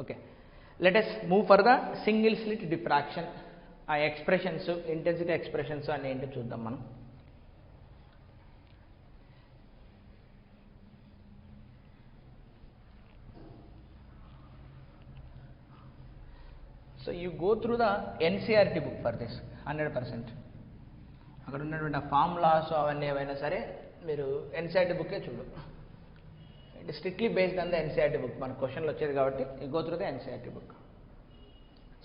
Okay, let us move for the single slit diffraction. ఆ expressions intensity expressions అని ఏంటో చూద్దాం మనం. So you go through the NCERT book for this 100%. అక్కడ ఉన్నటువంటి ఆ ఫార్ములాస్ అవన్నీ ఏవైనా సరే మీరు ఎన్సీఆర్టీ బుక్కే చూడు. It is strictly based on the NCERT book. మన క్వశ్చన్లు వచ్చేది కాబట్టి you go through the NCERT book.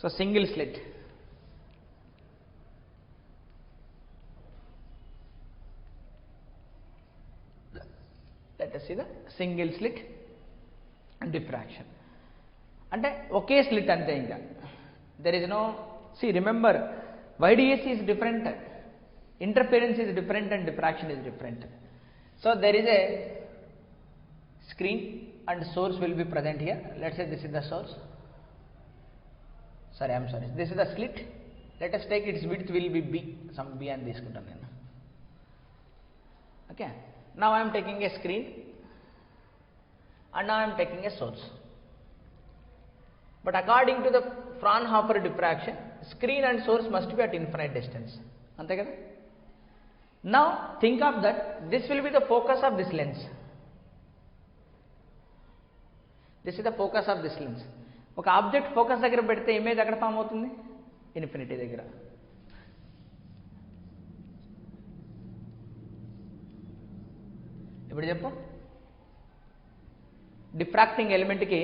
So single slit, let us see the single slit diffraction. అంటే ఒకే స్లిట్ అంతే, ఇంకా there is no, see remember YDAC is different, interference is different and diffraction is different. So there is a screen and source will be present here. Let's say this is the source, this is the slit. Let us take its width will be b, some b అని తీసుకుంటాను నేను. Okay, now I am taking a screen and now I am taking a source. But according to the Fraunhofer diffraction, screen and source must be at infinite distance. Ante kada? Now think of that, this will be the focus of this lens. This is the focus of this lens. ఒక object focus దగ్గర పెడితే image ఎక్కడ form అవుతుంది? Infinity దగ్గర. ఇప్పుడు చెప్పు, డిఫ్రాక్టింగ్ ఎలిమెంట్కి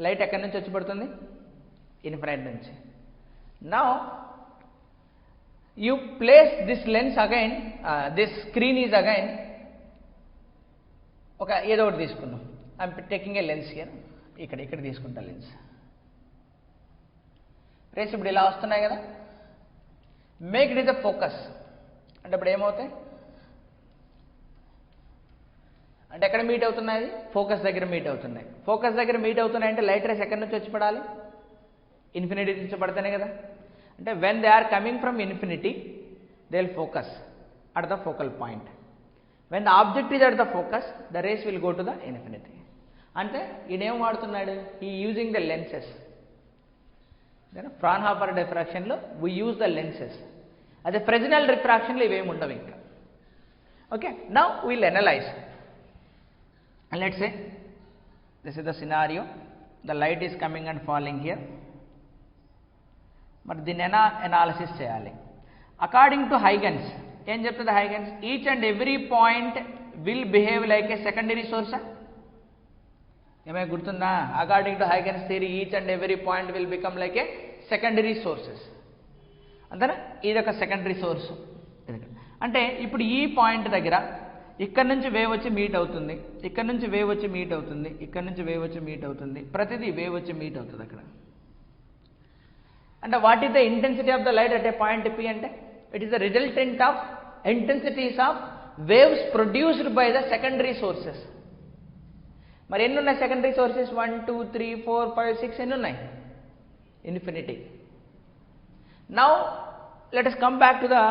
light ఎక్కడి నుంచి వచ్చి పడుతుంది? ఇన్ఫినైట్ నుంచి. Now you place this lens again, this screen is again, ఒక ఏదో ఒకటి తీసుకున్నాం. I'm taking a lens here, ఇక్కడ తీసుకుంటా లెన్స్. రేస్ ఇప్పుడు ఇలా వస్తున్నాయి కదా, make it is a focus. అంటే ఇప్పుడు ఏమవుతాయి అంటే ఎక్కడ మీట్ అవుతున్నాయి? ఫోకస్ దగ్గర మీట్ అవుతున్నాయి. ఫోకస్ దగ్గర మీట్ అవుతున్నాయి అంటే లైట్ రేస్ ఎక్కడి నుంచి వచ్చి పడాలి? ఇన్ఫినిటీ నుంచి పడితేనే కదా. అంటే when they are coming from infinity they will focus at the focal point. When the object is at the focus the rays will go to the infinity. అంటే ఈయనేం వాడుతున్నాడు? ఈ యూజింగ్ ద లెన్సెస్. ఫ్రాన్హాఫర్ డిఫ్రాక్షన్లో we use the lenses. అదే Fresnel రిఫ్రాక్షన్లో ఇవేమి ఉండవు ఇంకా. Okay, now will analyse. And let's say this is the scenario, the light is coming and falling here. మరి దీన్ని అనాలిసిస్ చేయాలి. అకార్డింగ్ టు హైగన్స్ ఏం చెప్తుంది Huygens? Each and every point will behave like a secondary సోర్సా? ఏమైనా గుర్తుందా? According to Huygens theory each and every point will become like a secondary sources. అంతేనా? ఇది ఒక సెకండరీ సోర్స్. అంటే ఇప్పుడు ఈ పాయింట్ దగ్గర ఇక్కడ నుంచి వేవ్ వచ్చి మీట్ అవుతుంది, ఇక్కడ నుంచి వేవ్ వచ్చి మీట్ అవుతుంది, ఇక్కడ నుంచి వేవ్ వచ్చి మీట్ అవుతుంది, ప్రతిదీ వేవ్ వచ్చి మీట్ అవుతుంది అక్కడ. అంటే what is the intensity of the light at a point P? అంటే it is the resultant of intensities of waves produced by the secondary sources. మరి ఎన్ని ఉన్నాయి సెకండరీ సోర్సెస్? 1 2 3 4 5 6 ఎన్ని ఉన్నాయి? Infinity. Now let us come back to the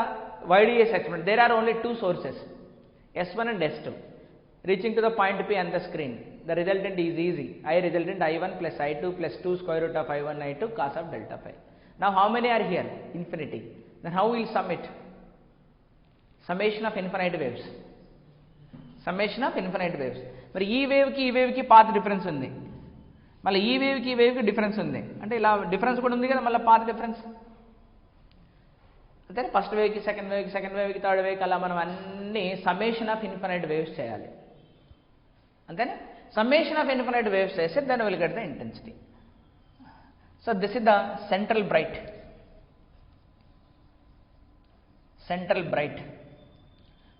YDS experiment. There are only two sources, S1 and S2, reaching to the point P and the screen. The resultant is easy. I resultant I1 plus I2 plus 2 square root of I1 I2 cos of delta phi. Now how many are here? Infinity. Then how will sum it? Summation of infinite waves. Summation of infinite waves. మరి ఈ వేవ్కి path difference ఉంది, మళ్ళీ ఈ వేవ్కి difference ఉంది. అంటే ఇలా difference కూడా ఉంది కదా, మళ్ళీ పాత్ డిఫరెన్స్. అంటే ఫస్ట్ వేవ్కి సెకండ్ వేవ్కి థర్డ్ వేవ్కి అలా మనం అన్ని సమ్మేషన్ ఆఫ్ ఇన్ఫినైట్ వేవ్స్ చేయాలి. అంతేనా? సమ్మేషన్ ఆఫ్ ఇన్ఫినైట్ వేవ్స్ చేస్తే then will get the intensity. So this is the central bright.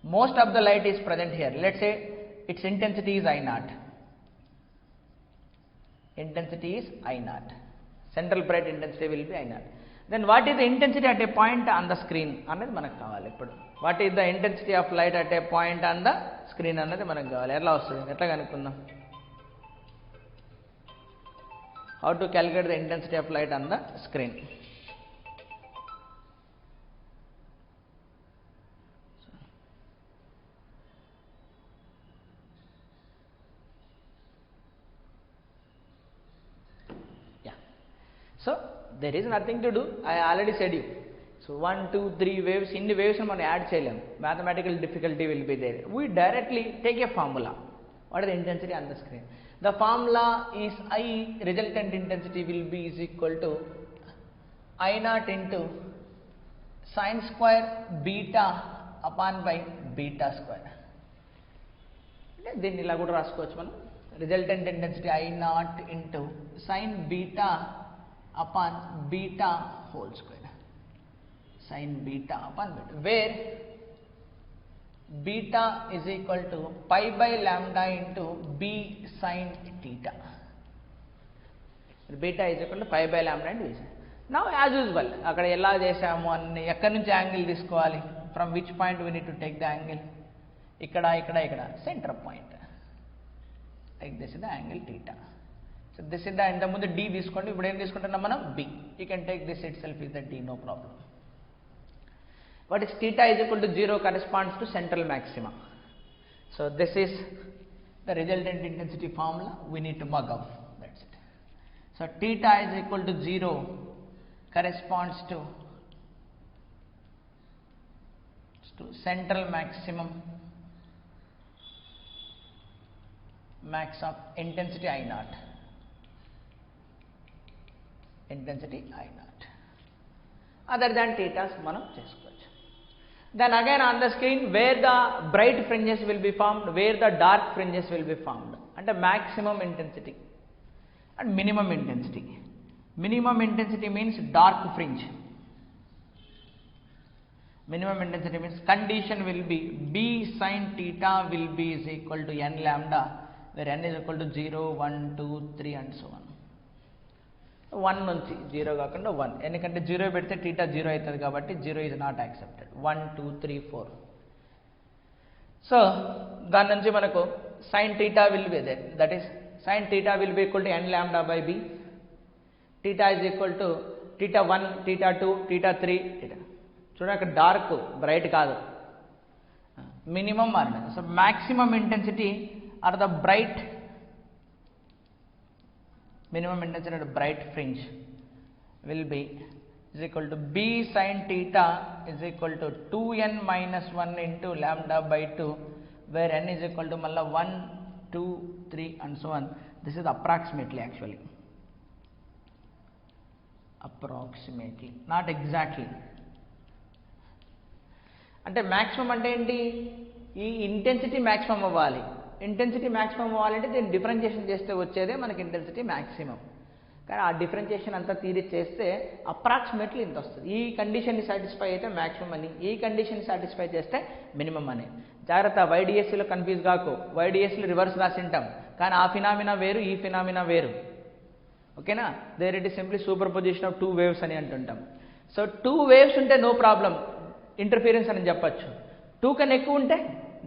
Most of the light is present here. Let's say its intensity is I0. Central bright intensity will be I0. Then what is the intensity at a point on the screen అన్నది మనకు కావాలి. ఇప్పుడు what is the intensity of light at a point on the screen అన్నది మనకు కావాలి. ఎట్లా వస్తుంది? ఎట్లా కనుక్కుందాం? How to calculate the intensity of light on the screen? So there is nothing to do, I already said you. So 1, 2, 3 waves, ఇన్ని వేవ్స్ని మనం యాడ్ చేయలేము. Mathematical difficulty will be there. We directly take a formula. What is the intensity on the screen? The formula is I, resultant intensity will B is equal to I0 into sin square beta upon by beta square. అంటే దీన్ని ఇలా కూడా రాసుకోవచ్చు మనం. Resultant intensity I0 into sine beta upon beta whole square. sin beta upon beta, where beta is equal to pi by lambda into b sin theta. Beta is equal to pi by lambda into b sin. Now as usual, అక్కడ ఎలా చేసాము అన్ని ఎక్కడి నుంచి angle తీసుకోవాలి, from which point we need to take the angle, ఇక్కడ ఇక్కడ ఇక్కడ center point, like this is the angle theta. So this is the, ఇంతకుముందు d తీసుకోండి, ఇప్పుడు ఏం తీసుకుంటున్నాం మనం b. You can take this itself is the d, no problem. What is theta is equal to 0 corresponds to central maxima. So this is the resultant intensity formula we need to mug up. That's it. So theta is equal to 0 corresponds to central maximum, max of intensity I0. Intensity I0. Other than theta మనం చేసుకోవచ్చు. Then again on the screen, where the bright fringes will be formed, where the dark fringes will be formed, అంటే maximum intensity and minimum intensity. Minimum intensity means dark fringe. Minimum intensity means condition will be b sin theta will be is equal to n lambda, where n is equal to 0, 1, 2, 3 and so on. 1 నుంచి 0 కాకుండా 1, ఎందుకంటే 0 పెడితే θ 0 అవుతుంది కాబట్టి 0 is not accepted. 1, 2, 3, 4. So దాని నుంచి మనకు sin θ will be there, that is sin θ will be equal to n lambda by b. θ is equal to θ1, θ2, θ3. చూడండి అక్కడ డార్క్ బ్రైట్ కాదు, minimum or so maximum intensity are the bright, minimum intensity of bright fringe will be is equal to b sin theta is equal to 2n minus 1 into lambda by 2, where n is equal to malla 1, 2, 3 and so on. This is approximately, actually approximately, not exactly. అంటే maximum అంటే ఏంటి, ఈ intensity maximum అవ్వాలి. Intensity maximum అవ్వాలంటే దీన్ని differentiation చేస్తే వచ్చేదే మనకి ఇంటెన్సిటీ మ్యాక్సిమం. కానీ ఆ డిఫరెన్షియేషన్ అంతా తీరి చేస్తే అప్రాక్సిమేట్లీ ఇంత వస్తుంది. ఈ కండిషన్ని సాటిస్ఫై అయితే మ్యాక్సిమం అని, ఈ కండిషన్ని సాటిస్ఫై చేస్తే మినిమం అని. జాగ్రత్త, వైడిఎస్సీలో కన్ఫ్యూజ్ కాకు. వైడిఎస్సీలో రివర్స్ రాసింటాం, కానీ ఆ ఫినామినా వేరు, ఈ ఫినామినా వేరు. ఓకేనా? There it is simply superposition of 2 waves అని అంటుంటాం. సో 2 waves ఉంటే నో ప్రాబ్లం, ఇంటర్ఫిరెన్స్ అని చెప్పచ్చు. 2 కన్నా ఎక్కువ ఉంటే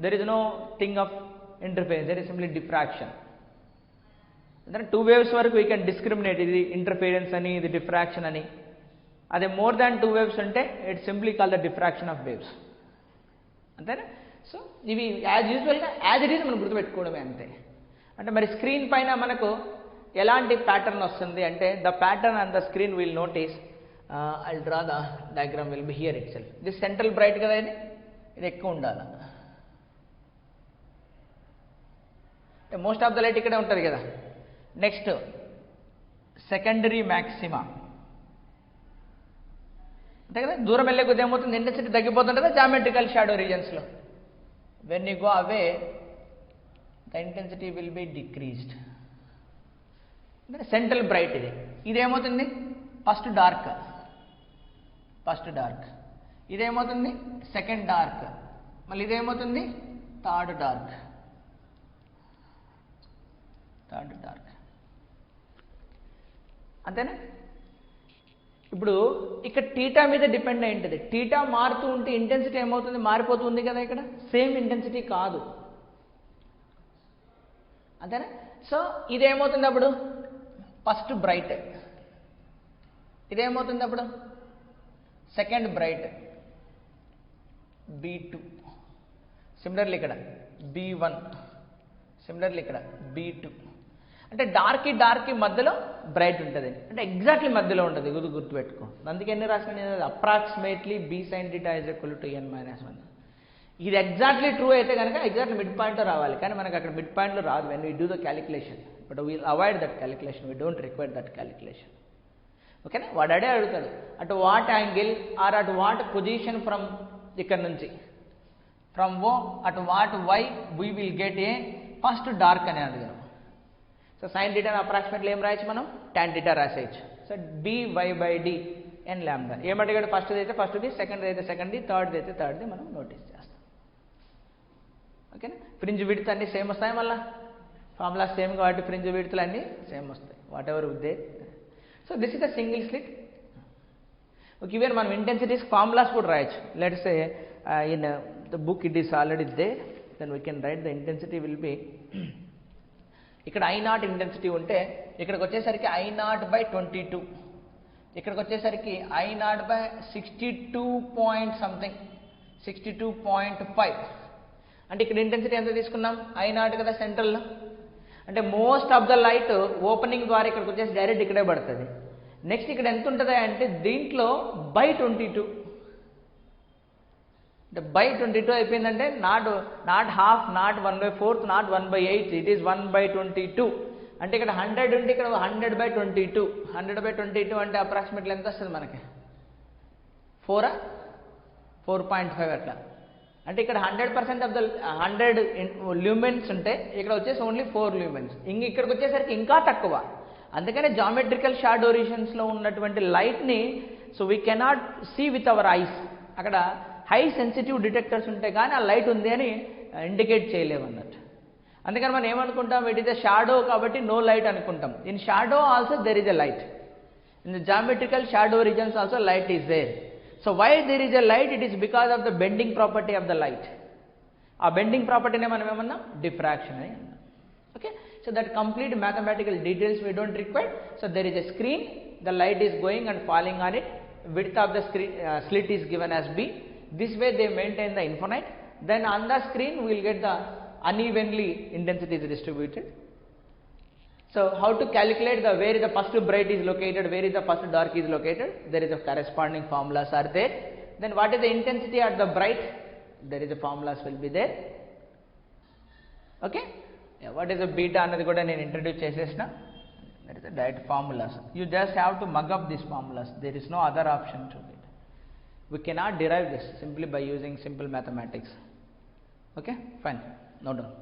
there is nothing of interference, there is simply diffraction. Then 2 waves వరకు we can discriminate, ఇది interference అని, ఇది diffraction అని. అదే more than 2 waves ఉంటే it simply called the diffraction of waves. అంతేనా? సో ఇవి యాజ్ యూజువల్గా యాజ్ ఇట్ ఈజ్ మనం గుర్తుపెట్టుకోవడమే అంతే. అంటే మరి స్క్రీన్ పైన మనకు ఎలాంటి ప్యాటర్న్ వస్తుంది అంటే, the pattern on the screen will notice, I draw the diagram will be here it self. ఇది సెంట్రల్ బ్రైట్ కదా, ఇది ఎక్కువ ఉండాలి. మోస్ట్ ఆఫ్ ద లైట్ ఇక్కడే ఉంటుంది కదా. నెక్స్ట్ సెకండరీ మ్యాక్సిమా, అంతే కదా. దూరం వెళ్ళే కొద్ది ఏమవుతుంది, ఇంటెన్సిటీ తగ్గిపోతుంటుందా జామెట్రికల్ షాడో రీజన్స్లో. When you go away the intensity will be decreased. Central bright ఇది, ఇదేమవుతుంది ఫస్ట్ డార్క్, ఇదేమవుతుంది సెకండ్ డార్క్, మళ్ళీ ఇదేమవుతుంది థర్డ్ డార్క్. అంతేనా? ఇప్పుడు ఇక్కడ టీటా మీద డిపెండ్ అయి ఉంటుంది. టీటా మారుతూ ఉంటే ఇంటెన్సిటీ ఏమవుతుంది, మారిపోతుంది కదా. ఇక్కడ సేమ్ ఇంటెన్సిటీ కాదు, అంతేనా? సో ఇదేమవుతుంది అప్పుడు ఫస్ట్ బ్రైట్, ఇదేమవుతుంది అప్పుడు సెకండ్ బ్రైట్, B2. సిమిలర్లీ ఇక్కడ B1, సిమిలర్లీ ఇక్కడ B2. అంటే డార్క్ మధ్యలో బ్రైట్ ఉంటుంది అంటే ఎగ్జాక్ట్లీ మధ్యలో ఉంటుంది గుర్తుపెట్టుకో. అందుకే ఎన్ని రాసిన approximately B sine theta is equal to n minus 1. ఇది ఎగ్జాక్ట్లీ ట్రూ అయితే కనుక ఎగ్జాక్ట్లీ మిడ్ పాయింట్లో రావాలి, కానీ మనకు అక్కడ మిడ్ పాయింట్లో రాదు when we do the calculation. But we'll avoid that calculation, we don't require that calculation. ఓకేనా? వాడు అడే అడుగుతాడు at what angle or at what position from ఇక్కడ నుంచి from O at what y we will get a first dark అని అడిగాను. So sign థీటాని approximately ఏం రాయొచ్చు మనం? tan థీటా రాసేయచ్చు. So dy/d n lambda. ఏమడిగాడు? ఫస్ట్ది అయితే ఫస్ట్ది, సెకండ్ది అయితే సెకండ్ది, థర్డ్ది అయితే థర్డ్ది మనం నోటీస్ చేస్తాం. ఓకేనా? ఫ్రింజ్ విడ్త్ అన్నీ సేమ్ వస్తాయి, మళ్ళీ ఫార్ములా సేమ్ కాబట్టి ఫ్రింజ్ విడ్త్లు అన్నీ సేమ్ వస్తాయి, whatever they. So this is the single slit. Okay, even మనం ఇంటెన్సిటీస్ ఫార్ములాస్ కూడా రాయొచ్చు. Let's say in the book it is already there, then we can write the intensity will be ఇక్కడ I0 intensity ఉంటే ఇక్కడికి వచ్చేసరికి I0/22, ఇక్కడికి వచ్చేసరికి I0/62 point something 62.5. అంటే ఇక్కడ ఇంటెన్సిటీ ఎంత తీసుకున్నాం? I0 కదా సెంట్రల్లో. అంటే most of the light opening ద్వారా ఇక్కడికి వచ్చేసి డైరెక్ట్ ఇక్కడే పడుతుంది. నెక్స్ట్ ఇక్కడ ఎంత ఉంటుంది అంటే దీంట్లో /22, అంటే /22 అయిపోయిందంటే not half, not 1/4, not 1/8, it is 1/22. అంటే ఇక్కడ 100 ఉంటే ఇక్కడ 100/22. 100/22 అంటే అప్రాక్సిమేట్లీ ఎంత వస్తుంది మనకి? 4.5 అట్లా. అంటే ఇక్కడ 100% ఆఫ్ ద 100 ల్యూమెన్స్ ఉంటే ఇక్కడ వచ్చేసి ఓన్లీ 4 ల్యూమెన్స్. ఇక్కడికి వచ్చేసరికి ఇంకా తక్కువ. అందుకనే జామెట్రికల్ షాడో రీజన్స్లో ఉన్నటువంటి లైట్ని so we cannot see with our eyes. అక్కడ హై సెన్సిటివ్ డిటెక్టర్స్ ఉంటే కానీ ఆ లైట్ ఉంది అని ఇండికేట్ చేయలేము అన్నట్టు. అందుకని మనం ఏమనుకుంటాం? ఇట్ ఈస్ ఎ షాడో కాబట్టి నో లైట్ అనుకుంటాం. In shadow also there is a light. In the geometrical shadow regions also light is there. So why there is a light? It is because of the bending property of the light. A bending property ne manam emanna diffraction ani annam. Okay, so that complete mathematical details we don't require. So there is a screen, the light is going and falling on it, width of the screen slit is given as b. This way they maintain the infinite. Then on the screen we will get the unevenly intensity is distributed. So how to calculate the where is the first bright is located, where is the first dark is located? There is a corresponding formulas are there. Then what is the intensity at the bright? There is a formulas will be there. Okay? Yeah, what is the beta another kuda nenu introduce chesesna. There is a direct formulas. You just have to mug up these formulas. There is no other option to it. We cannot derive this simply by using simple mathematics. Okay? Fine. Note down.